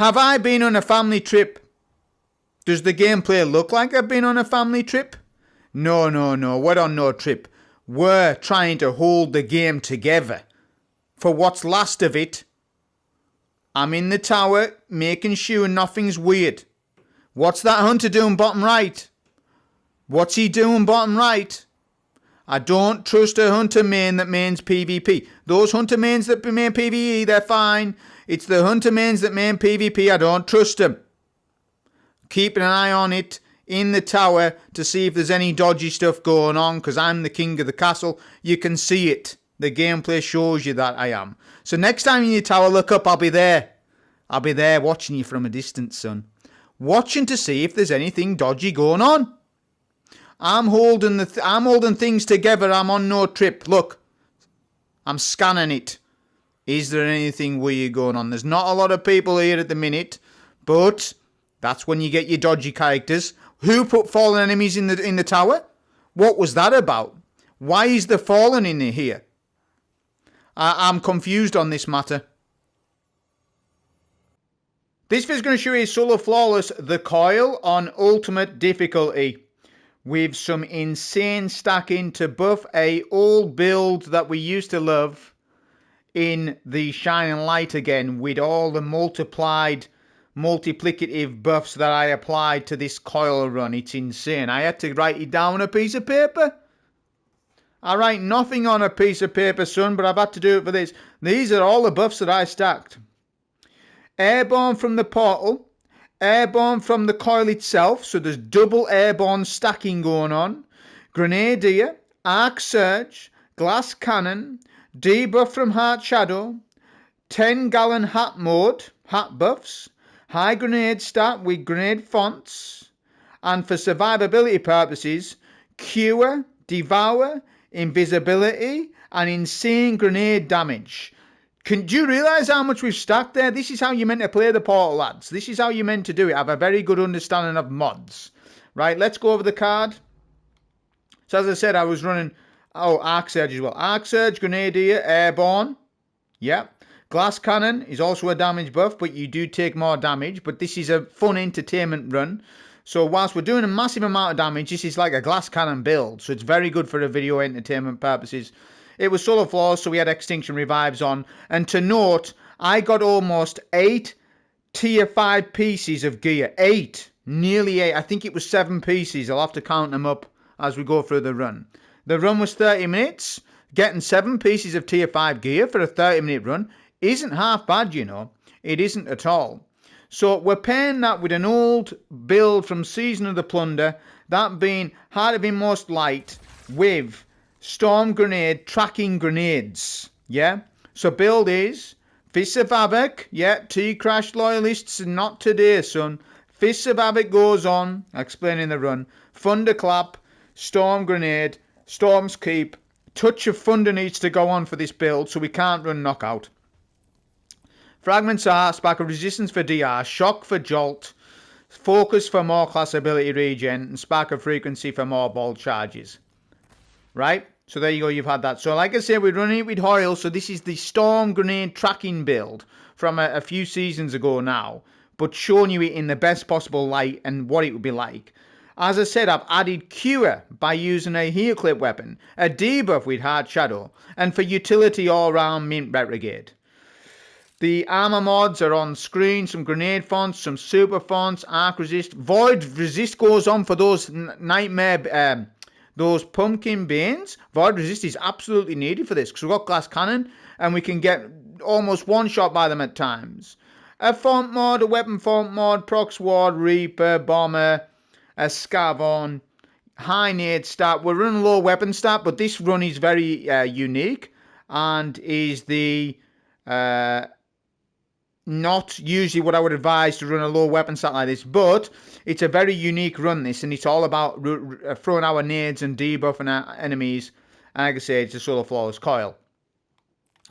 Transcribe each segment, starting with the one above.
Have I been on a family trip? Does the gameplay look like I've been on a family trip? No, no, no. We're on no trip. We're trying to hold the game together. For what's last of it, I'm in the tower making sure nothing's weird. What's that hunter doing bottom right? What's he doing bottom right? I don't trust a hunter main that mains PvP. Those hunter mains that main PvE, they're fine. It's the hunter mains that main PvP, I don't trust them. Keeping an eye on it in the tower to see if there's any dodgy stuff going on, because I'm the king of the castle. You can see it. The gameplay shows you that I am. So next time you're in your tower, look up, I'll be there. I'll be there watching you from a distance, son. Watching to see if there's anything dodgy going on. I'm holding things together. I'm on no trip. Look, I'm scanning it. Is there anything weird going on? There's not a lot of people here at the minute, but that's when you get your dodgy characters. Who put fallen enemies in the tower? What was that about? Why is the fallen in here? I'm confused on this matter. This video is going to show you solo flawless The Coil on ultimate difficulty, with some insane stacking to buff a old build that we used to love in the Shining Light again, with all the multiplicative buffs that I applied to this coil run. It's insane. I had to write it down on a piece of paper. I write nothing on a piece of paper, son, but I've had to do it for this. These are all the buffs that I stacked. Airborne from the portal. Airborne from the coil itself, so there's double airborne stacking going on. Grenadier, Arc Surge, Glass Cannon, debuff from Heart Shadow, 10-gallon hat mode, hat buffs, high grenade stat with grenade fonts, and for survivability purposes, Cure, Devour, Invisibility, and insane grenade damage. Do you realise how much we've stacked there? This is how you're meant to play the portal, lads. This is how you're meant to do it. Have a very good understanding of mods. Right, let's go over the card. So as I said, I was running... Oh, Arc Surge as well. Arc Surge, Grenadier, Airborne. Yep. Glass Cannon is also a damage buff, but you do take more damage. But this is a fun entertainment run. So whilst we're doing a massive amount of damage, this is like a Glass Cannon build. So it's very good for the video entertainment purposes. It was solo flaws, so we had Extinction Revives on. And to note, I got almost 8 tier 5 pieces of gear. 8. Nearly 8. I think it was 7 pieces. I'll have to count them up as we go through the run. The run was 30 minutes. Getting 7 pieces of tier 5 gear for a 30-minute run isn't half bad, you know. It isn't at all. So we're pairing that with an old build from Season of the Plunder. That being Heart of Inmost Light with Storm Grenade, tracking grenades, yeah? So build is Fists of Havoc, yeah, T-Crash loyalists, not today, son. Fists of Havoc goes on, explaining the run. Thunderclap, Storm Grenade, Storm's Keep. Touch of Thunder needs to go on for this build, so we can't run Knockout. Fragments are Spark of Resistance for DR, Shock for Jolt, Focus for more class ability regen, and Spark of Frequency for more ball charges. Right? So there you go, you've had that. So like I said, we're running it with Hoyle. So this is the Storm Grenade tracking build from a few seasons ago now. But showing you it in the best possible light and what it would be like. As I said, I've added Cure by using a Heel Clip weapon. A debuff with Heart Shadow. And for utility all round Mint Retrograde. The armor mods are on screen. Some grenade fonts, some super fonts, Arc Resist. Void Resist goes on for those nightmare... those pumpkin banes. Void Resist is absolutely needed for this because we've got Glass Cannon and we can get almost one shot by them at times. A font mod, a weapon font mod, Prox Ward, Reaper, Bomber, a Scavon, high nade stat. We're running low weapon stat, but this run is very unique and is the not usually what I would advise to run a low weapon stat like this, but it's a very unique run, this, and it's all about throwing our nades and debuffing our enemies. And like I say, it's a solo flawless coil.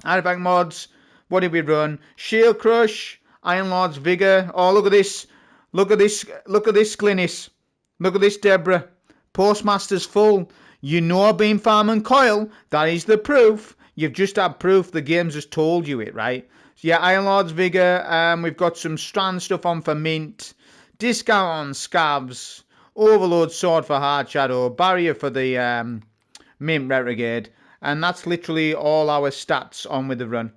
Artifact mods, what did we run? Shield Crush, Iron Lord's Vigor. Oh, look at this. Look at this. Look at this, Glynis. Look at this, Deborah. Postmaster's full. You know I've been farming coil. That is the proof. You've just had proof. The game's just told you it, right? Yeah, Iron Lord's Vigor. We've got some strand stuff on for mint. Discount on scabs. Overload sword for hard shadow. Barrier for the mint retrograde. And that's literally all our stats on with the run.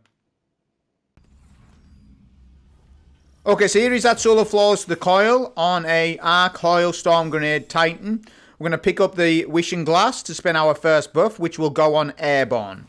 Okay, so here is that Solar Flawless the Coil on a Arc Coil Storm Grenade Titan. We're going to pick up the Wishing Glass to spend our first buff, which will go on Airborne.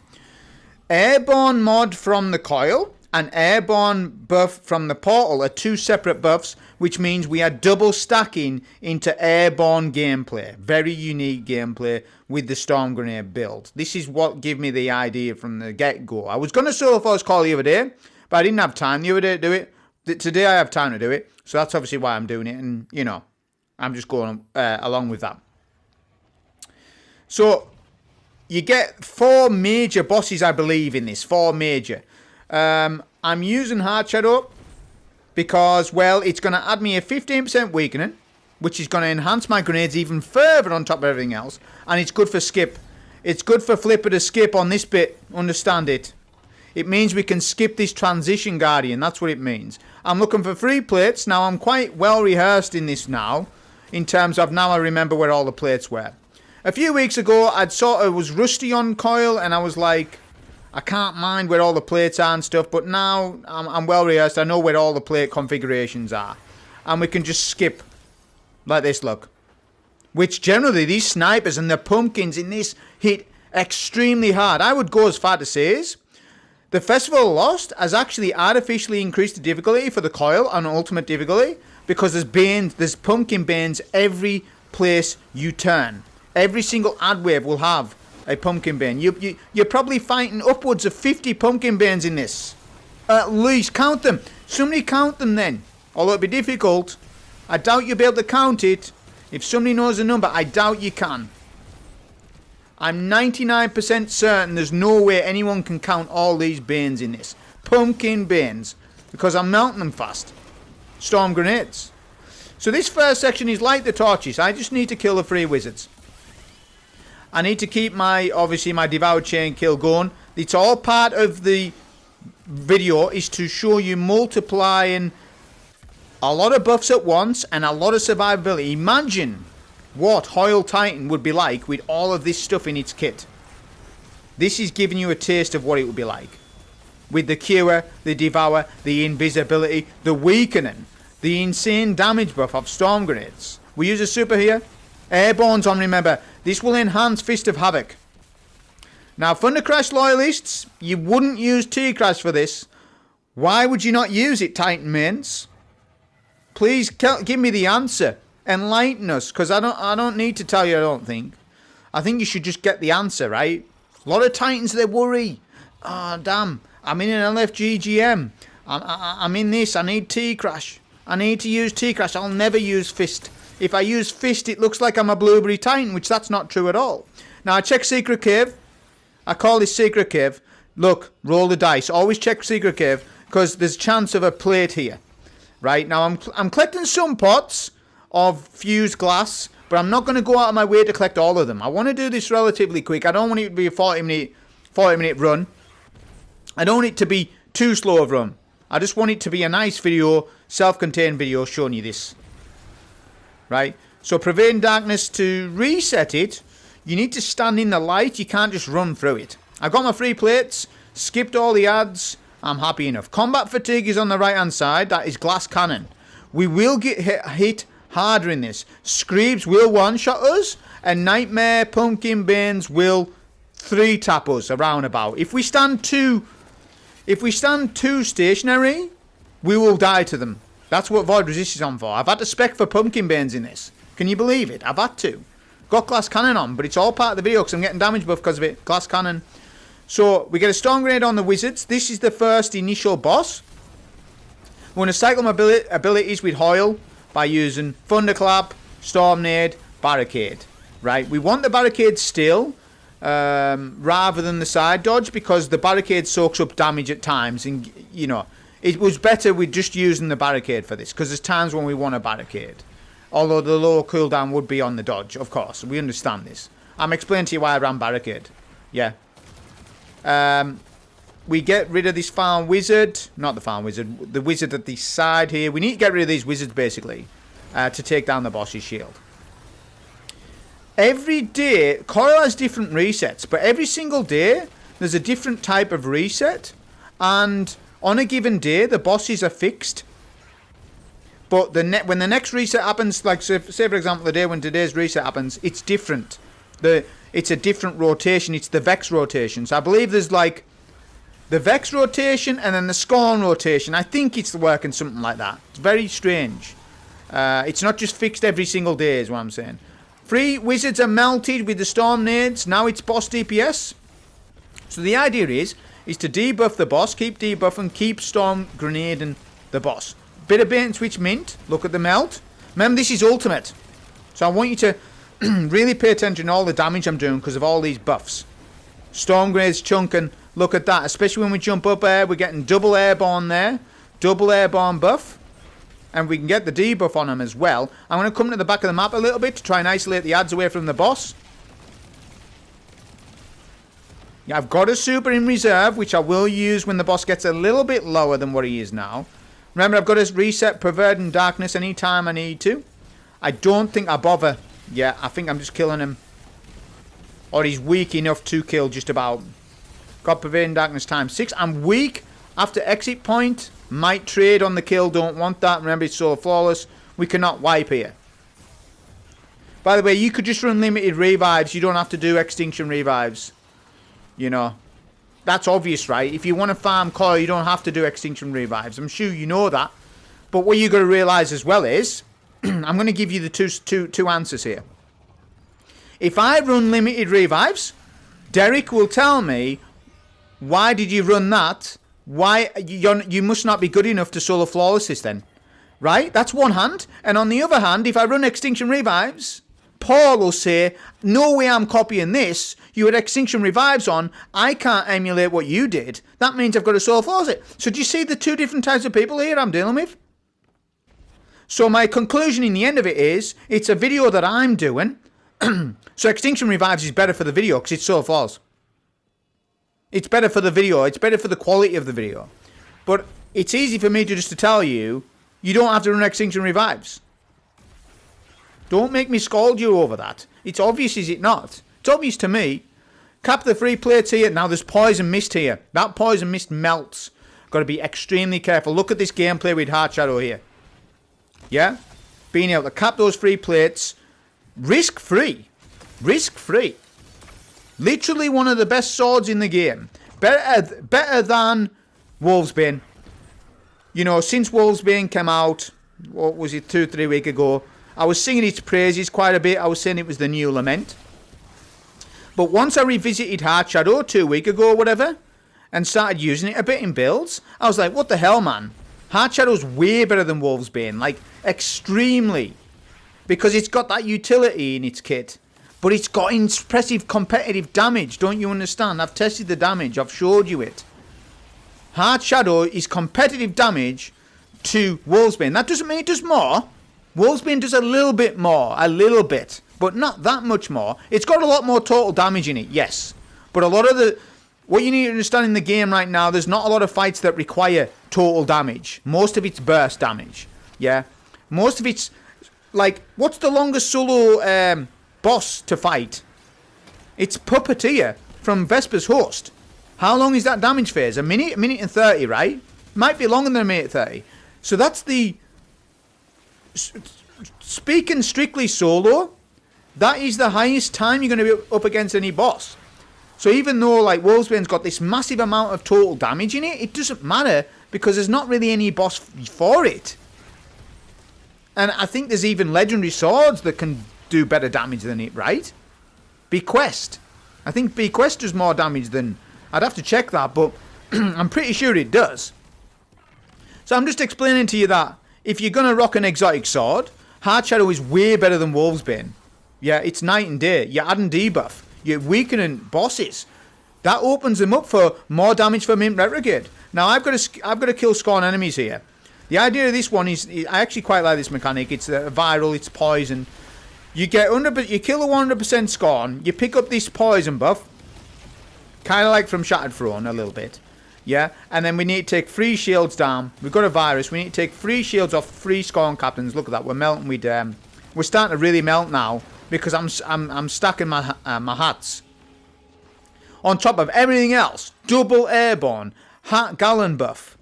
Airborne mod from the Coil and Airborne buff from the Portal are two separate buffs, which means we are double stacking into Airborne gameplay. Very unique gameplay with the Storm Grenade build. This is what gave me the idea from the get-go. I was going to Solar Flawless Coil the other day, but I didn't have time the other day to do it. Today I have time to do it, so that's obviously why I'm doing it, and, you know, I'm just going along with that. So, you get 4 major bosses, I believe, in this. 4 major. I'm using Hard Shadow because, well, it's going to add me a 15% weakening, which is going to enhance my grenades even further on top of everything else, and it's good for skip. It's good for Flipper to skip on this bit, understand it. It means we can skip this transition guardian, that's what it means. I'm looking for 3 plates. Now, I'm quite well rehearsed in this now, in terms of now I remember where all the plates were. A few weeks ago, I'd sort of was rusty on Coil, and I was like, I can't mind where all the plates are and stuff, but now I'm well rehearsed. I know where all the plate configurations are. And we can just skip like this, look. Which generally, these snipers and the pumpkins in this hit extremely hard. I would go as far to say is, the Festival of Lost has actually artificially increased the difficulty for the Coil on ultimate difficulty, because there's pumpkin banes every place you turn. Every single ad wave will have a pumpkin bane. You're probably fighting upwards of 50 pumpkin banes in this. At least. Count them. Somebody count them then. Although it'll be difficult. I doubt you'll be able to count it. If somebody knows the number, I doubt you can. I'm 99% certain there's no way anyone can count all these banes in this. Pumpkin banes. Because I'm melting them fast. Storm grenades. So this first section is like the torches. I just need to kill the 3 wizards. I need to keep obviously my Devoured Chain kill going. It's all part of the video, is to show you multiplying a lot of buffs at once and a lot of survivability. Imagine what Hoyle Titan would be like with all of this stuff in its kit. This is giving you a taste of what it would be like. With the Cure, the Devour, the Invisibility, the Weakening, the insane damage buff of Storm Grenades. We use a super here. Airborne's on, remember. This will enhance Fist of Havoc. Now, Thunder Crash loyalists, you wouldn't use T-Crash for this. Why would you not use it, Titan mains? Please give me the answer. Enlighten us, because I don't need to tell you, I don't think. I think you should just get the answer, right? A lot of Titans, they worry. Oh, damn. I'm in an LFG GM. I'm in this. I need T-Crash. I need to use T-Crash. I'll never use Fist. If I use Fist, it looks like I'm a Blueberry Titan, which that's not true at all. Now, I check Secret Cave. I call this Secret Cave. Look, roll the dice. Always check Secret Cave, because there's a chance of a plate here. Right? Now, I'm collecting some pots of fused glass, but I'm not going to go out of my way to collect all of them. I want to do this relatively quick. I don't want it to be a 40-minute run. I don't want it to be too slow of a run. I just want it to be a nice video, self-contained video showing you this. Right? So Pervading Darkness, to reset it, you need to stand in the light. You can't just run through it. I've got my 3 plates, skipped all the ads. I'm happy enough. Combat Fatigue is on the right-hand side. That is Glass Cannon. We will get hit harder in this. Screebs will one-shot us, and Nightmare Pumpkin Banes will 3-tap us around about. If we stand too stationary, we will die to them. That's what Void Resist is on for. I've had to spec for Pumpkin Banes in this. Can you believe it? I've had to. Got Glass Cannon on, but it's all part of the video because I'm getting damage buff because of it. Glass Cannon. So, we get a Storm Grenade on the Wizards. This is the first initial boss. We're going to cycle my abilities with Hoyle by using Thunderclap, Stormnade, Barricade. Right? We want the Barricade still, rather than the side dodge, because the Barricade soaks up damage at times, and, you know, it was better with just using the Barricade for this, because there's times when we want a Barricade. Although the low cooldown would be on the dodge, of course. We understand this. I'm explaining to you why I ran Barricade. Yeah. we get rid of this farm wizard. Not the farm wizard. The wizard at the side here. We need to get rid of these wizards, basically, to take down the boss's shield. Every day, Coil has different resets, but every single day, there's a different type of reset. And on a given day, the bosses are fixed. But when the next reset happens, like say for example, the day when today's reset happens, it's different. It's a different rotation. It's the Vex rotation. So I believe there's like the Vex rotation and then the Scorn rotation. I think it's working something like that. It's very strange. It's not just fixed every single day is what I'm saying. 3 wizards are melted with the Storm Nades. Now it's boss DPS. So the idea is to debuff the boss, keep debuffing, keep Storm Grenading the boss. Bit of bait and switch mint. Look at the melt. Remember, this is ultimate. So I want you to really pay attention to all the damage I'm doing because of all these buffs. Storm Grenades chunking. Look at that. Especially when we jump up air, we're getting double airborne there. Double airborne buff. And we can get the debuff on them as well. I'm going to come to the back of the map a little bit to try and isolate the ads away from the boss. Yeah, I've got a super in reserve, which I will use when the boss gets a little bit lower than what he is now. Remember, I've got to reset Perverting Darkness anytime I need to. I don't think I bother. Yeah, I think I'm just killing him. Or he's weak enough to kill just about. Got Perverting Darkness times 6. I'm weak after exit point. Might trade on the kill. Don't want that. Remember, it's solo flawless. We cannot wipe here. By the way, you could just run limited revives. You don't have to do extinction revives. You know. That's obvious, right? If you want to farm Coil, you don't have to do extinction revives. I'm sure you know that. But what you've got to realise as well is, I'm going to give you the two answers here. If I run limited revives, Derek will tell me, why did you run that? Why you must not be good enough to solo flawless this then. Right? That's one hand. And on the other hand, if I run extinction revives, Paul will say, no way I'm copying this. You had extinction revives on. I can't emulate what you did. That means I've got to solo flawless it. So do you see the 2 different types of people here I'm dealing with? So my conclusion in the end of it is, it's a video that I'm doing. So extinction revives is better for the video because it's solo flawless. It's better for the video. It's better for the quality of the video. But it's easy for me to just to tell you, you don't have to run extinction revives. Don't make me scold you over that. It's obvious, is it not? It's obvious to me. Cap the 3 plates here. Now there's poison mist here. That poison mist melts. Got to be extremely careful. Look at this gameplay with Heart Shadow here. Yeah? Being able to cap those 3 plates. Risk-free. Risk-free. Literally one of the best swords in the game. Better than Wolfsbane. You know, since Wolfsbane came out, what was it, 2-3 weeks ago, I was singing its praises quite a bit. I was saying it was the new Lament. But once I revisited Heart Shadow 2 weeks ago or whatever, and started using it a bit in builds, I was like, what the hell, man? Heart Shadow's way better than Wolfsbane. Like, extremely. Because it's got that utility in its kit. But it's got impressive competitive damage. Don't you understand? I've tested the damage. I've showed you it. Heart Shadow is competitive damage to Wolfsbane. That doesn't mean it does more. Wolfsbane does a little bit more. A little bit. But not that much more. It's got a lot more total damage in it. Yes. But a lot of the... What you need to understand in the game right now, there's not a lot of fights that require total damage. Most of it's burst damage. Yeah. Most of it's... Like, what's the longest solo boss to fight? It's Puppeteer from Vesper's Host. How long is that damage phase? A minute and 30, right? Might be longer than a minute 30. So that's the... Speaking strictly solo, that is the highest time you're going to be up against any boss. So even though, like, Wolfsbane's got this massive amount of total damage in it, it doesn't matter because there's not really any boss for it. And I think there's even legendary swords that can do better damage than it, right? Bequest. I think Bequest does more damage than... I'd have to check that, but I'm pretty sure it does. So I'm just explaining to you that if you're going to rock an exotic sword, Heart Shadow is way better than Wolfsbane. Yeah, it's night and day. You're adding debuff. You're weakening bosses. That opens them up for more damage for Mint Retrograde. Now, I've got to kill Scorn enemies here. The idea of this one is, I actually quite like this mechanic. It's viral, it's poison. You get you kill a 100% Scorn, you pick up this poison buff, kind of like from Shattered Throne a little bit. Yeah, and then we need to take 3 shields down. We've got a virus. We need to take 3 shields off 3 scorn captains. Look at that. We're melting with we're starting to really melt now because I'm stacking my hats. On top of everything else, double airborne, hat gallon buff.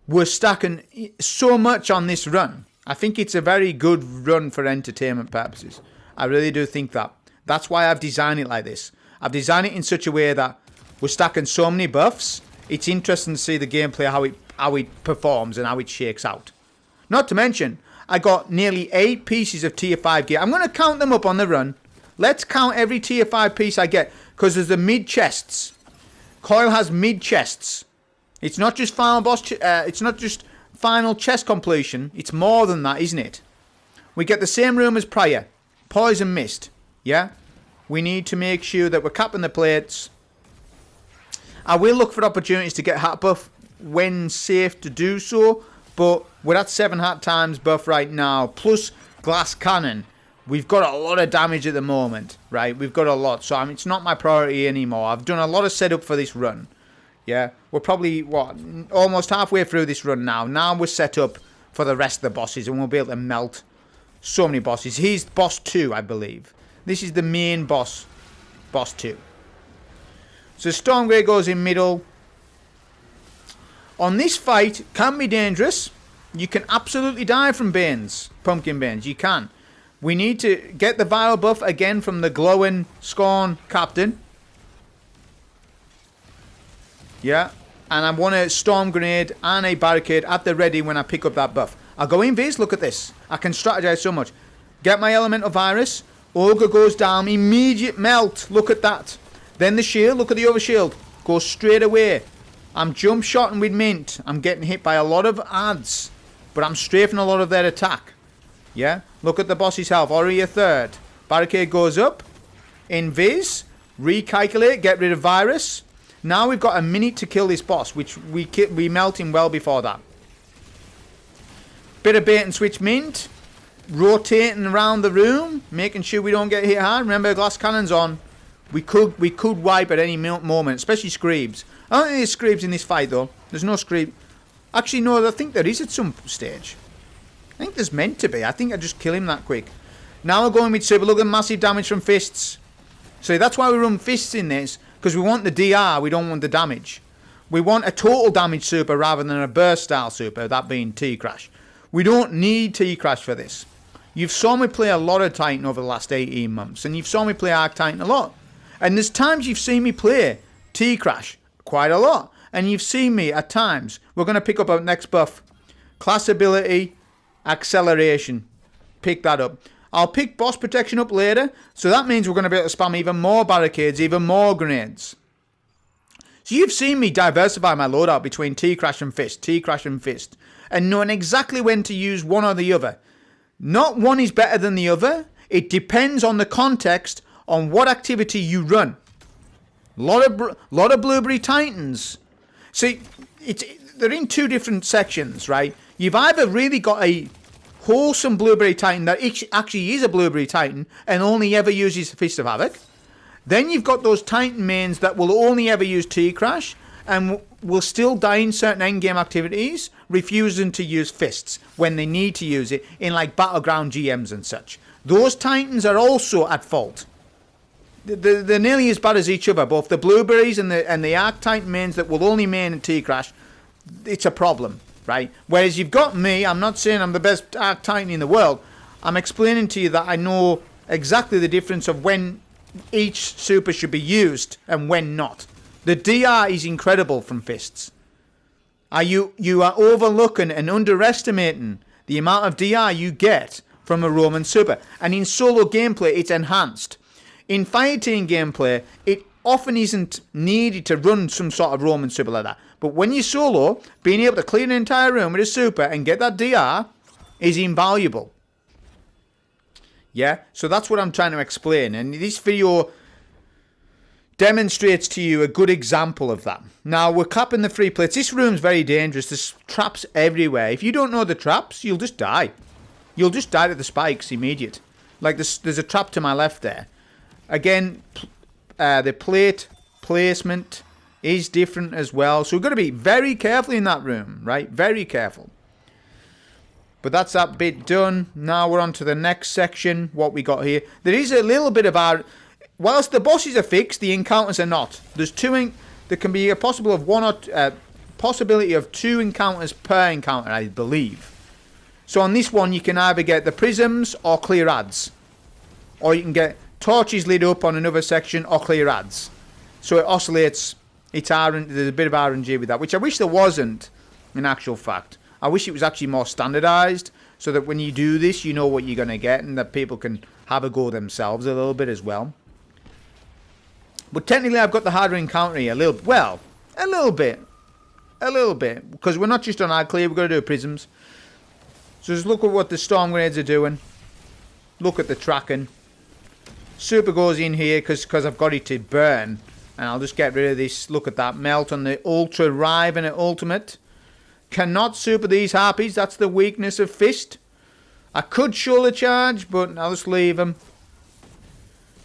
We're stacking so much on this run. I think it's a very good run for entertainment purposes. I really do think that. That's why I've designed it like this. I've designed it in such a way that we're stacking so many buffs. It's interesting to see the gameplay, how it performs and how it shakes out. Not to mention, I got nearly 8 pieces of tier 5 gear. I'm going to count them up on the run. Let's count every tier 5 piece I get, because there's the mid chests. Coil has mid chests. It's not just final boss. It's not just final chest completion. It's more than that, isn't it? We get the same room as prior. Poison mist. Yeah. We need to make sure that we're capping the plates. I will look for opportunities to get hat buff when safe to do so, but we're at 7 hat times buff right now, plus glass cannon. We've got a lot of damage at the moment, right? We've got a lot, so it's not my priority anymore. I've done a lot of setup for this run. Yeah, we're probably, almost halfway through this run now. Now we're set up for the rest of the bosses, and we'll be able to melt so many bosses. He's boss 2, I believe. This is the main boss, boss 2. So Stormgrave goes in middle. On this fight, it can be dangerous. You can absolutely die from Banes, Pumpkin Banes. You can. We need to get the viral buff again from the glowing Scorn Captain. Yeah. And I want a Storm Grenade and a Barricade at the ready when I pick up that buff. I'll go in Viz. Look at this. I can strategize so much. Get my Elemental Virus. Ogre goes down. Immediate melt. Look at that. Then the shield, look at the overshield. Goes straight away. I'm jump shotting with Mint. I'm getting hit by a lot of ads. But I'm strafing a lot of their attack. Yeah? Look at the boss's health. Already a third. Barricade goes up. Invis. Recalculate. Get rid of virus. Now we've got a minute to kill this boss. Which we melt him well before that. Bit of bait and switch Mint. Rotating around the room. Making sure we don't get hit hard. Remember, glass cannon's on. We could wipe at any moment, especially Screebs. I don't think there's Screebs in this fight, though. There's no Screeb. Actually, no, I think there is at some stage. I think there's meant to be. I think I just kill him that quick. Now we're going with Super. Look at massive damage from fists. So that's why we run fists in this, because we want the DR, we don't want the damage. We want a total damage super rather than a burst style super, that being T-Crash. We don't need T-Crash for this. You've saw me play a lot of Titan over the last 18 months, and you've saw me play Arc Titan a lot. And there's times you've seen me play T-Crash quite a lot. And you've seen me at times. We're going to pick up our next buff. Class ability, acceleration. Pick that up. I'll pick boss protection up later. So that means we're going to be able to spam even more barricades, even more grenades. So you've seen me diversify my loadout between T-Crash and Fist, T-Crash and Fist. And knowing exactly when to use one or the other. Not one is better than the other. It depends on the context on what activity you run. Lot of Blueberry Titans. See, they're in 2 different sections, right? You've either really got a wholesome Blueberry Titan that actually is a Blueberry Titan and only ever uses Fist of Havoc. Then you've got those Titan mains that will only ever use T-Crash and will still die in certain endgame activities, refusing to use Fists when they need to use it in like Battleground GMs and such. Those Titans are also at fault. They're nearly as bad as each other. Both the Blueberries and the Arc Titan mains that will only main in T-Crash, it's a problem, right? Whereas you've got me, I'm not saying I'm the best Arc Titan in the world. I'm explaining to you that I know exactly the difference of when each super should be used and when not. The DR is incredible from Fists. You are overlooking and underestimating the amount of DR you get from a Roman super. And in solo gameplay, it's enhanced. In fireteam gameplay, it often isn't needed to run some sort of Roman super like that. But when you're solo, being able to clear an entire room with a super and get that DR is invaluable. Yeah, so that's what I'm trying to explain. And this video demonstrates to you a good example of that. Now, we're capping the 3 plates. This room's very dangerous. There's traps everywhere. If you don't know the traps, you'll just die. You'll just die to the spikes immediate. Like there's a trap to my left there. Again, the plate placement is different as well. So we've got to be very careful in that room, right? Very careful. But that's that bit done. Now we're on to the next section. What we got here. There is a little bit of our... Whilst the bosses are fixed, the encounters are not. There's there can be a possible of possibility of 2 encounters per encounter, I believe. So on this one, you can either get the prisms or clear ads. Or you can get torches lit up on another section or clear ads. So it oscillates. There's a bit of RNG with that, which I wish there wasn't, in actual fact. I wish it was actually more standardized, so that when you do this, you know what you're going to get, and that people can have a go themselves a little bit as well. But technically, I've got the harder encounter here a little bit. Because we're not just on hard clear, we've got to do prisms. So just look at what the storm grenades are doing. Look at the tracking. Super goes in here because I've got it to burn. And I'll just get rid of this. Look at that melt on the Ultra Riven at Ultimate. Cannot super these harpies. That's the weakness of Fist. I could shoulder charge, but I'll just leave them.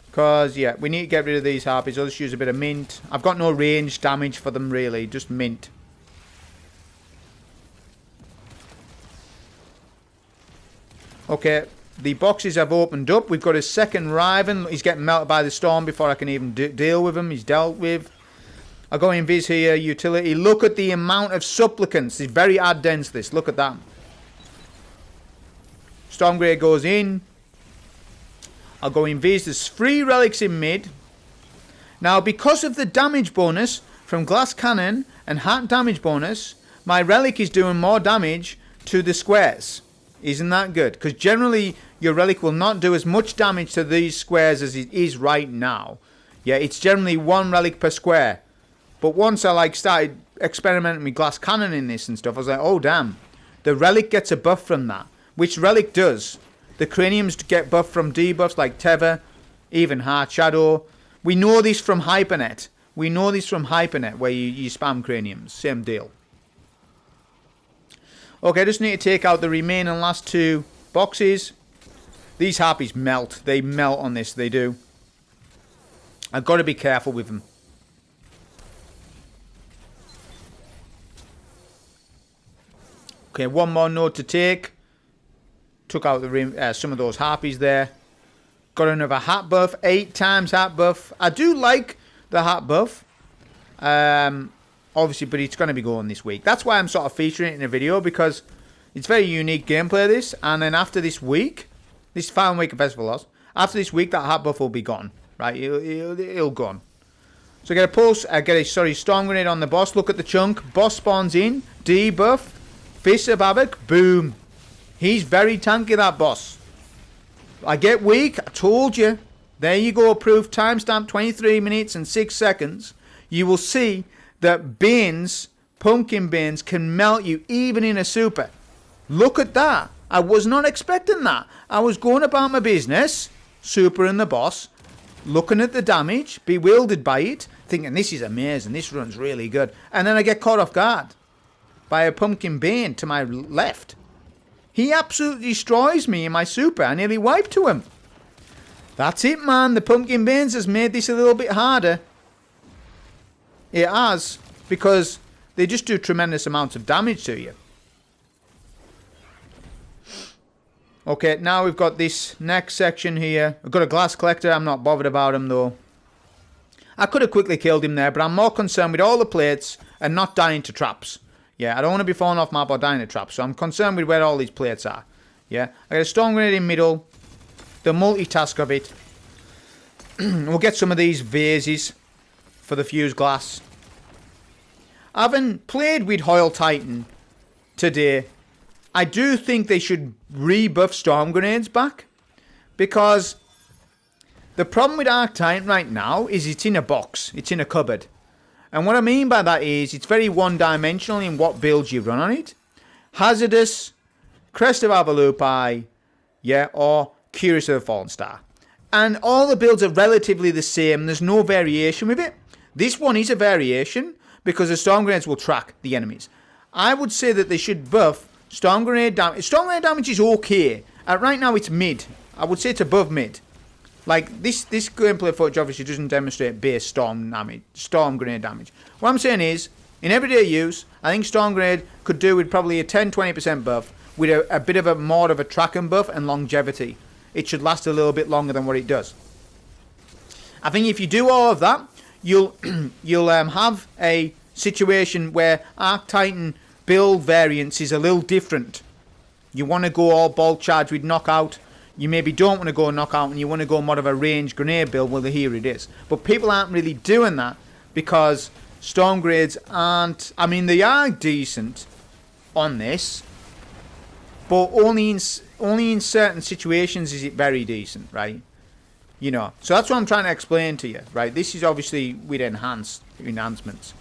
Because, yeah, we need to get rid of these harpies. I'll just use a bit of mint. I've got no range damage for them, really. Just mint. Okay, the boxes have opened up. We've got a second Riven. He's getting melted by the storm before I can even deal with him. He's dealt with. I go invis here, utility. Look at the amount of supplicants. It's very ad dense, this. Look at that. Stormgrave goes in. I'll go invis. There's 3 relics in mid. Now, because of the damage bonus from glass cannon and heart damage bonus, my relic is doing more damage to the squares. Isn't that good? Because generally, your relic will not do as much damage to these squares as it is right now. Yeah, it's generally 1 relic per square. But once I started experimenting with glass cannon in this and stuff, I was like, oh damn, the relic gets a buff from that. Which relic does? The craniums get buffed from debuffs like Tether, even Heart Shadow. We know this from Hypernet. Where you spam craniums. Same deal. Okay, I just need to take out the remaining last 2 boxes. These harpies melt. They melt on this, they do. I've got to be careful with them. Okay, one more node to take. Took out the some of those harpies there. Got another hat buff. 8 times hat buff. I do like the hat buff. Obviously, but it's going to be going this week. That's why I'm sort of featuring it in a video, because it's very unique gameplay, this. And then after this week, this final week of Festival Loss, after this week, that hat buff will be gone. Right? It'll gone. So get a pulse, storm grenade on the boss. Look at the chunk. Boss spawns in. Debuff. Fist of Havoc. Boom. He's very tanky, that boss. I get weak. I told you. There you go. Proof. Timestamp 23 minutes and 6 seconds. You will see that beans, pumpkin beans, can melt you even in a super. Look at that. I was not expecting that. I was going about my business, super and the boss, looking at the damage, bewildered by it, thinking this is amazing, this run's really good. And then I get caught off guard by a pumpkin bean to my left. He absolutely destroys me in my super. I nearly wiped to him. That's it, man. The pumpkin beans has made this a little bit harder. It has, because they just do tremendous amounts of damage to you. Okay, now we've got this next section here. I've got a glass collector. I'm not bothered about him, though. I could have quickly killed him there, but I'm more concerned with all the plates and not dying to traps. Yeah, I don't want to be falling off map or dying to traps, so I'm concerned with where all these plates are. Yeah, I got a storm grenade in middle. The multitask of it. We'll get some of these vases for the fused glass. I haven't played with Hoyle Titan today. I do think they should rebuff storm grenades back, because the problem with Arc Titan right now is it's in a box. It's in a cupboard. And what I mean by that is it's very one-dimensional in what builds you run on it. Hazardous, Crest of Avalupi, yeah, or Curious of the Fallen Star. And all the builds are relatively the same. There's no variation with it. This one is a variation because the storm grenades will track the enemies. I would say that they should buff storm grenade damage. Storm grenade damage is okay. Right now it's mid. I would say it's above mid. Like, this gameplay footage obviously doesn't demonstrate base storm grenade damage. What I'm saying is, in everyday use, I think storm grenade could do with probably a 10-20% buff, with a bit of a more of a tracking buff and longevity. It should last a little bit longer than what it does. I think if you do all of that, you'll have a situation where Arc Titan build variance is a little different. You want to go all bolt charge with knockout. You maybe don't want to go knockout and you want to go more of a range grenade build. Well, here it is. But people aren't really doing that because storm grenades aren't... I mean, they are decent on this, but only in certain situations is it very decent, right? You know, so that's what I'm trying to explain to you, right? This is obviously with enhancements.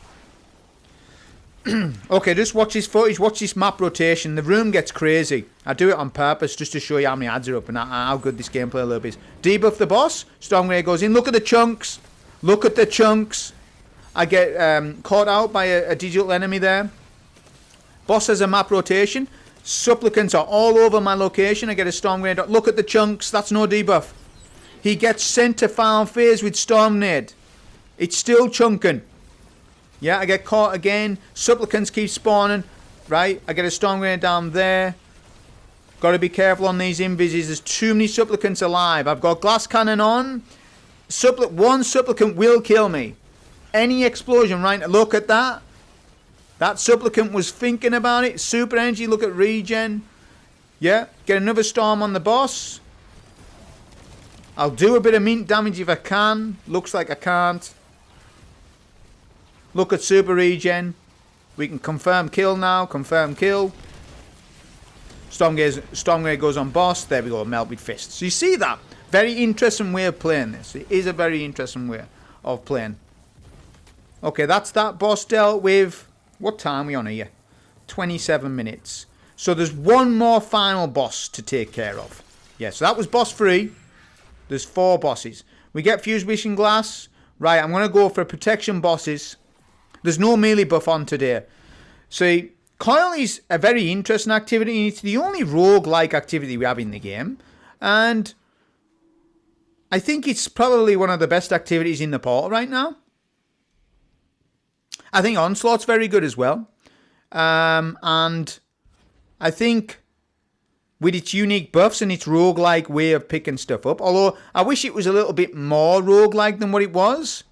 Okay, just watch this footage, watch this map rotation. The room gets crazy. I do it on purpose just to show you how many ads are up and how good this gameplay a little bit is. Debuff the boss, storm grenade goes in. Look at the chunks. Look at the chunks. I get caught out by a digital enemy there. Boss has a map rotation. Supplicants are all over my location. I get a storm grenade. Look at the chunks. That's no debuff. He gets sent to final phase with storm grenade. It's still chunking. Yeah, I get caught again. Supplicants keep spawning. Right, I get a storm grenade down there. Got to be careful on these invises. There's too many supplicants alive. I've got glass cannon on. One supplicant will kill me. Any explosion, right? Look at that. That supplicant was thinking about it. Super energy, look at regen. Yeah, get another storm on the boss. I'll do a bit of mint damage if I can. Looks like I can't. Look at super regen. We can confirm kill now. Confirm kill. Storm grenade goes on boss. There we go. Melt with fists. So you see that? Very interesting way of playing this. It is a very interesting way of playing. Okay, that's that boss dealt with. What time are we on here? 27 minutes. So there's one more final boss to take care of. Yeah, so that was boss 3. There's 4 bosses. We get fused wishing glass. Right, I'm going to go for protection bosses. There's no melee buff on today. See, coil is a very interesting activity. It's the only rogue-like activity we have in the game. And I think it's probably one of the best activities in the portal right now. I think Onslaught's very good as well. And I think with its unique buffs and its roguelike way of picking stuff up. Although, I wish it was a little bit more roguelike than what it was.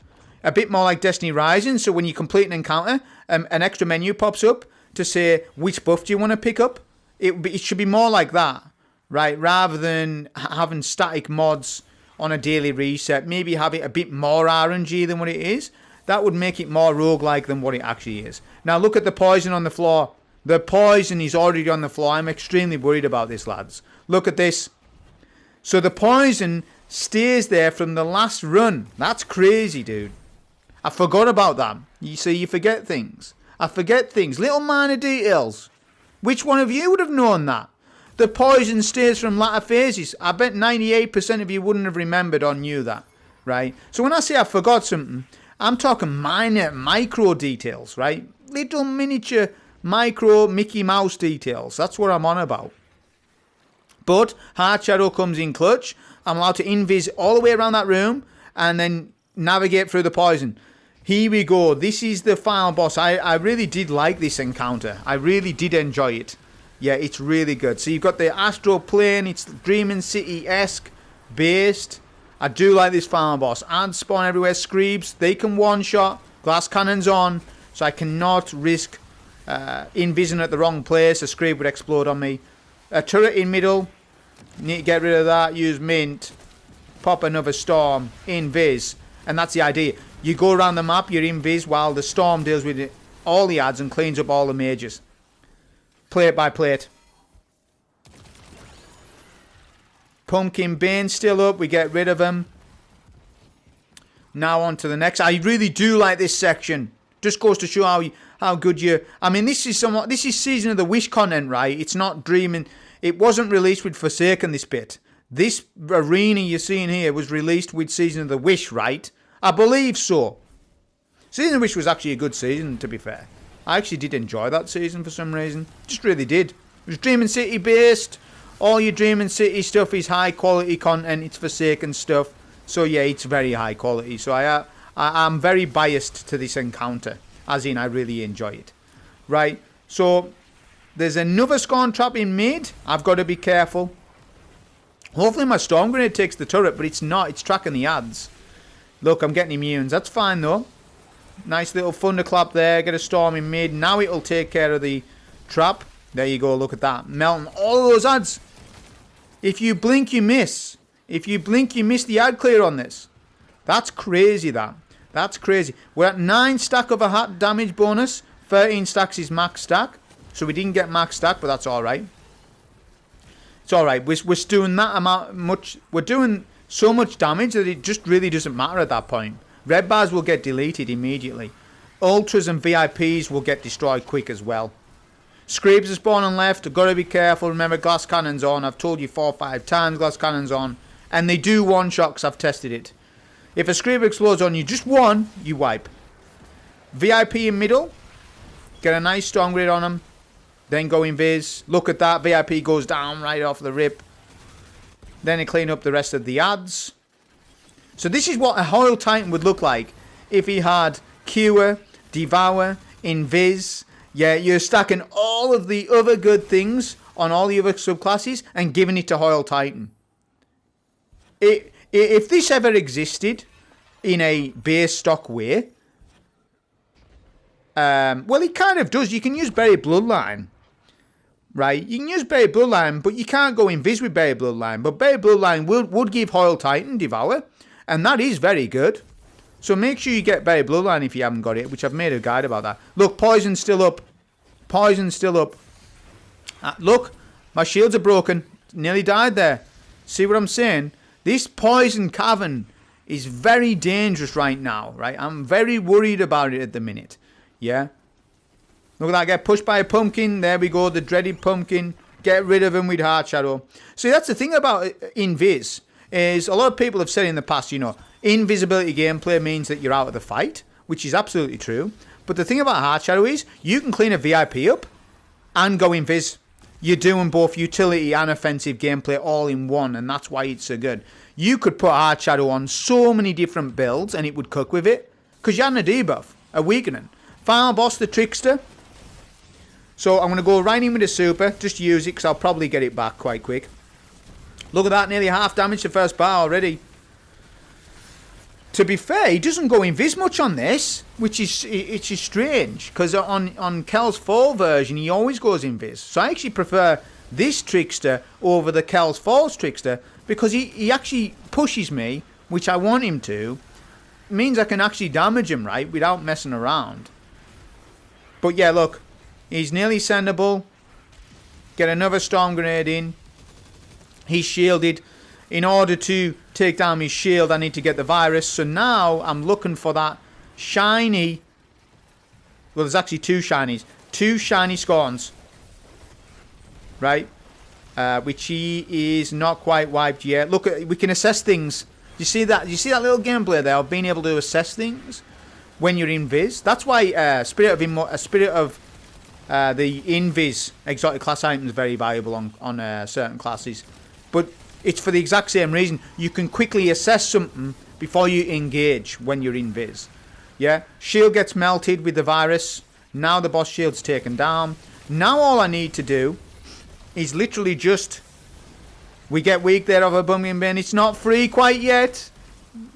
A bit more like Destiny Rising. So when you complete an encounter, an extra menu pops up to say which buff do you want to pick up. It should be more like that, right? Rather than having static mods on a daily reset. Maybe have it a bit more RNG than what it is. That would make it more roguelike than what it actually is. Now look at the poison on the floor. The poison is already on the floor. I'm extremely worried about this, lads. Look at this. So the poison stays there from the last run. That's crazy, dude. I forgot about that. You see, you forget things. I forget things. Little minor details. Which one of you would have known that? The poison stays from latter phases. I bet 98% of you wouldn't have remembered or knew that. Right? So when I say I forgot something, I'm talking minor, micro details, right? Little miniature, micro Mickey Mouse details. That's what I'm on about. But Heart Shadow comes in clutch. I'm allowed to invis all the way around that room and then navigate through the poison. Here we go. This is the final boss. I really did like this encounter. I really did enjoy it. Yeah, it's really good. So you've got the astral plane. It's Dreaming City-esque based. I do like this final boss. Ants spawn everywhere. Screebs, they can one-shot. Glass cannons on. So I cannot risk invising at the wrong place. A Screeb would explode on me. A turret in middle. Need to get rid of that. Use mint. Pop another storm. Invis. And that's the idea. You go around the map, you're invis, while the storm deals with all the ads and cleans up all the mages. Plate by plate. Pumpkin Bane still up. We get rid of him. Now on to the next. I really do like this section. Just goes to show how good you... I mean, this is Season of the Wish content, right? It's not Dreaming. It wasn't released with Forsaken, this bit. This arena you're seeing here was released with Season of the Wish, right? I believe so. Season of the Wish was actually a good season, to be fair. I actually did enjoy that season for some reason. Just really did. It was Dreaming City based. All your Dreaming City stuff is high quality content. It's Forsaken stuff. So yeah, it's very high quality. So I'm very biased to this encounter, as in I really enjoy it. Right, so there's another Scorn Trap in mid. I've got to be careful. Hopefully my Storm Grenade takes the turret, but it's not. It's tracking the ads. Look, I'm getting immunes. That's fine though. Nice little thunderclap there. Get a Storm in mid. Now it'll take care of the trap. There you go. Look at that. Melting all of those ads. If you blink, you miss. If you blink, you miss the ad clear on this. That's crazy, that. That's crazy. We're at 9 stack of a hat damage bonus. 13 stacks is max stack. So we didn't get max stack, but that's alright. It's alright. We're doing that amount much. We're doing so much damage that it just really doesn't matter at that point. Red bars will get deleted immediately. Ultras and VIPs will get destroyed quick as well. Scrapes are spawning left. Got to be careful. Remember, glass cannons on. I've told you 4 or 5 times glass cannons on. And they do one shot because I've tested it. If a scrape explodes on you, just one, you wipe. VIP in middle. Get a nice Storm Grenade on them. Then go invis. Look at that. VIP goes down right off the rip. Then they clean up the rest of the ads. So this is what a Hoyle Titan would look like if he had Cure, Devour, Invis. Yeah, you're stacking all of the other good things on all the other subclasses and giving it to Hoyle Titan. If this ever existed in a base stock way, well, it kind of does. You can use Buried Bloodline, right? You can use Buried Bloodline, but you can't go invis with Buried Bloodline. But Buried Bloodline would give Hoyle Titan Devour, and that is very good. So make sure you get Buried Bloodline if you haven't got it, which I've made a guide about that. Look, Poison's still up. Poison's still up. Look, my shields are broken. Nearly died there. See what I'm saying? This Poison Cavern is very dangerous right now, right? I'm very worried about it at the minute. Yeah? Look at that, get pushed by a pumpkin. There we go, the dreaded pumpkin. Get rid of him with Heart Shadow. See, that's the thing about Invis, is a lot of people have said in the past, you know, invisibility gameplay means that you're out of the fight, which is absolutely true. But the thing about Heart Shadow is, you can clean a VIP up and go invis. You're doing both utility and offensive gameplay all in one, and that's why it's so good. You could put Heart Shadow on so many different builds, and it would cook with it, because you had a debuff, a weakening. Final boss, the Trickster. So I'm going to go right in with the super, just use it, because I'll probably get it back quite quick. Look at that, nearly half damage to first bar already. To be fair, he doesn't go invis much on this, which is strange, because on Kel's Fall version, he always goes invis. So I actually prefer this Trickster over the Kel's Falls Trickster, because he actually pushes me, which I want him to. It means I can actually damage him, right, without messing around. But yeah, look, he's nearly sendable. Get another Storm Grenade in. He's shielded. In order to take down his shield, I need to get the virus. So now I'm looking for that shiny. Well, there's actually 2 shinies. 2 shiny Scorns. Right? Which he is not quite wiped yet. Look, we can assess things. You see that? You see that little gameplay there of being able to assess things when you're invis? That's why Spirit of the invis exotic class item is very valuable on certain classes. But it's for the exact same reason. You can quickly assess something before you engage when you're invis. Yeah? Shield gets melted with the virus. Now the boss shield's taken down. Now all I need to do is literally just... We get weak there of a Pumpkin Bin. It's not free quite yet.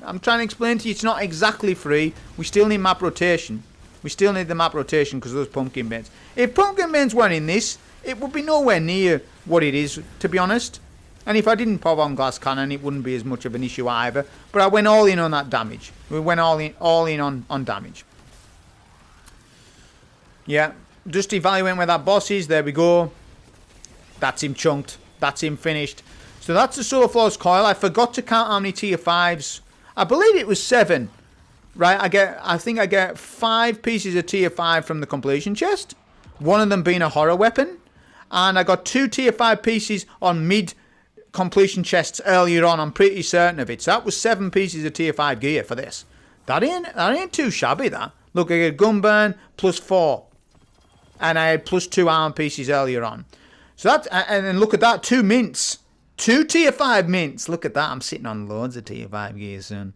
I'm trying to explain to you, it's not exactly free. We still need map rotation. We still need the map rotation because of those Pumpkin Bins. If Pumpkin Bins weren't in this, it would be nowhere near what it is, to be honest. And if I didn't pop on Glass Cannon, it wouldn't be as much of an issue either. But I went all in on that damage. We went all in on damage. Yeah, just evaluating where that boss is. There we go. That's him chunked. That's him finished. So that's the Solar Flawless Coil. I forgot to count how many tier 5s. I believe it was 7. Right, I think I get 5 pieces of tier 5 from the completion chest. One of them being a horror weapon. And I got 2 tier 5 pieces on mid completion chests earlier on. I'm pretty certain of it. So that was 7 pieces of tier 5 gear for this. That ain't too shabby, that. Look, I get Gunburn plus 4. And I had plus 2 armor pieces earlier on. So that, and then look at that, 2 mints. 2 tier 5 mints. Look at that. I'm sitting on loads of tier 5 gear, son.